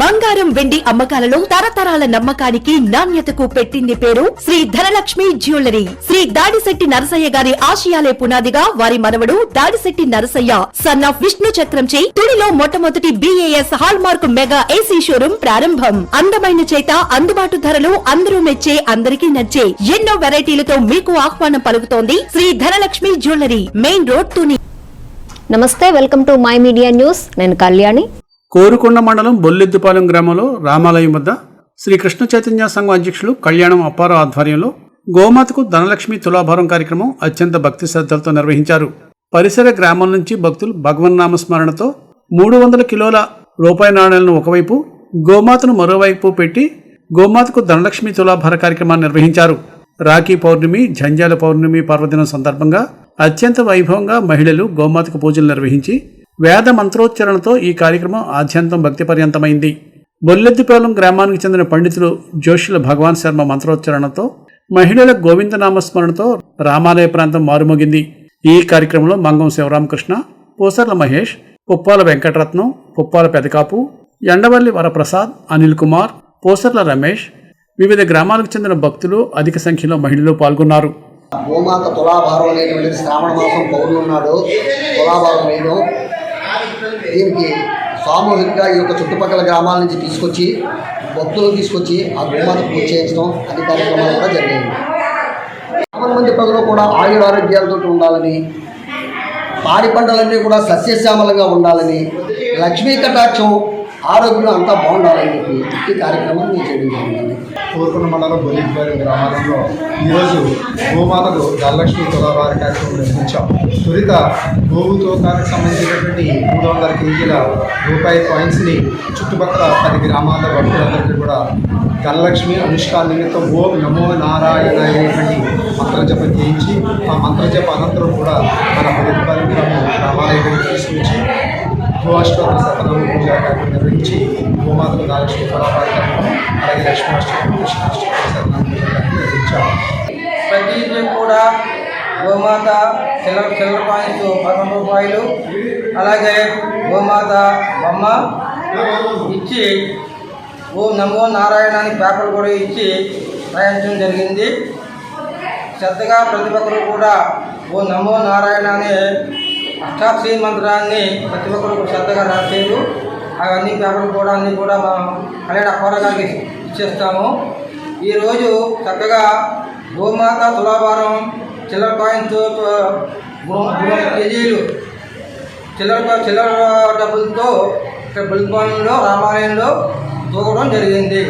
బంగారం వెండి అమ్మకాలలో తరతరాల నమ్మకానికి నాణ్యతకు పెట్టింది పేరు శ్రీ ధనలక్ష్మి జ్యువెలరీ. శ్రీ దాడిశెట్టి నరసయ్య గారి ఆశయాలే పునాదిగా వారి మనవడు దాడిశెట్టి నరసయ్య సన్ ఆఫ్ విష్ణు చక్రంచే తుడిలో మొట్టమొదటి BAS hall mark mega AC showroom ప్రారంభం. అందమైన చేత అందుబాటు ధరలు అందరూ మెచ్చే అందరికీ నచ్చే ఎన్నో వెరైటీలతో మీకు ఆహ్వానం పలుకుతోంది Sri Dhanalakshmi jewellery, main road, Tuni. నమస్తే, welcome to My Media News. నేను కళ్యాణి. కోరుకొండ మండలం బొల్లెద్దుపాలెం గ్రామంలో రామాలయం వద్ద శ్రీ కృష్ణ చైతన్య సంఘం అధ్యక్షులు కళ్యాణం అప్పారావు ఆధ్వర్యంలో గోమాతకు ధనలక్ష్మి తులాభారం కార్యక్రమం అత్యంత భక్తి శ్రద్ధలతో నిర్వహించారు. పరిసర గ్రామాల నుంచి భక్తులు భగవన్నామస్మరణతో 300 కిలోల రూపాయి నాణేలను ఒకవైపు, గోమాతను మరోవైపు పెట్టి గోమాతకు ధనలక్ష్మి తులాభార కార్యక్రమాన్ని నిర్వహించారు. రాఖీ పౌర్ణమి, జంజాల పౌర్ణమి పర్వదినం సందర్భంగా అత్యంత వైభవంగా మహిళలు గోమాతకు పూజలు నిర్వహించి వేద మంత్రోచ్చరణతో ఈ కార్యక్రమం ఆద్యంతం భక్తి పర్యంతమైంది. బొల్లెద్దిపాలెం గ్రామానికి చెందిన పండితులు జోషుల భగవాన్ శర్మ మంత్రోచ్చరణతో మహిళల గోవిందనామస్మరణతో రామాలయ ప్రాంతం మారుమోగింది. ఈ కార్యక్రమంలో మంగం శివరామకృష్ణ, పూసర్ల మహేష్, పుప్పాల వెంకటరత్నం, పుప్పాల పెదకాపు, ఎండవల్లి వరప్రసాద్, అనిల్ కుమార్, పూసర్ల రమేష్, వివిధ గ్రామాలకు చెందిన భక్తులు అధిక సంఖ్యలో మహిళలు పాల్గొన్నారు. గోమాత తులాభారం అనేటువంటిది శ్రావణ మాసం పౌర్ణమి నాడు తులాభారం వేయడం, దీనికి సామూహికంగా ఈ యొక్క చుట్టుపక్కల గ్రామాల నుంచి తీసుకొచ్చి భక్తులు తీసుకొచ్చి ఆ గోమాత పూజ చేయించడం అన్ని కార్యక్రమాలు కూడా జరిగాయి. చాలా మంది ప్రజలు కూడా ఆయురారోగ్యాలతో ఉండాలని, పాడి పంటలన్నీ కూడా సస్యశ్యామలంగా ఉండాలని, లక్ష్మీ కటాక్షం, ఆరోగ్యం అంతా బాగుండాలని చెప్పి ఈ కార్యక్రమం మేము చేయడం జరిగింది. కోరుకొండ మండలం బొల్లెద్దిపాలెం గ్రామాలలో ఈరోజు గోమాతకు ధనలక్ష్మి తులాభార కార్యక్రమం నిర్వహించాం. తొలుత గోవు తూకానికి సంబంధించినటువంటి 300 కేజీల రూపాయి కాయిన్స్ని చుట్టుపక్కల 10 గ్రామాల భక్తులందరికీ కూడా ధనలక్ష్మి అనుష్ఠాన నిమిత్తం ఓం నమో నారాయణ అనేటువంటి మంత్రజపం చేయించి, ఆ మంత్రజప అనంతరం కూడా మన బొల్లెద్దిపాలెం గ్రామాలయానికి తీసుకొచ్చి గోఅష్టోత్తర శతనామ పూజా కార్యక్రమం నిర్వహించి గోమాతకు ధనలక్ష్మి తులాభార కార్యక్రమం, అలాగే లక్ష్మీష్టమి, కృష్ణాష్టమి శతనామ పూజా కార్యక్రమం నిర్వహించాము. ప్రతిదీ కూడా గోమాత చిల్లర కాయిన్స్ 11 రూపాయలు, అలాగే గోమాత బొమ్మ ఇచ్చి ఓ నమో నారాయణ అని పేపర్ కూడా ఇచ్చి రాయించడం జరిగింది. శ్రద్ధగా ప్రతి ఒక్కరు కూడా ఓ నమో నారాయణ అనే అష్టాక్షరి మంత్రాన్ని ప్రతి ఒక్కరు శ్రద్ధగా రాసేరు. అవన్నీ పేపర్లు కూడా అన్నీ కూడా మనం కళ్యాణ అప్పారావుకి ఇచ్చేస్తాము. ఈరోజు చక్కగా గోమాత తులాభారం చిల్లర కాయిన్స్ 300 కేజీలు చిల్లర డబ్బులతో ఇక్కడ బుల్పాలెంలో రామాలయంలో తూగడం జరిగింది.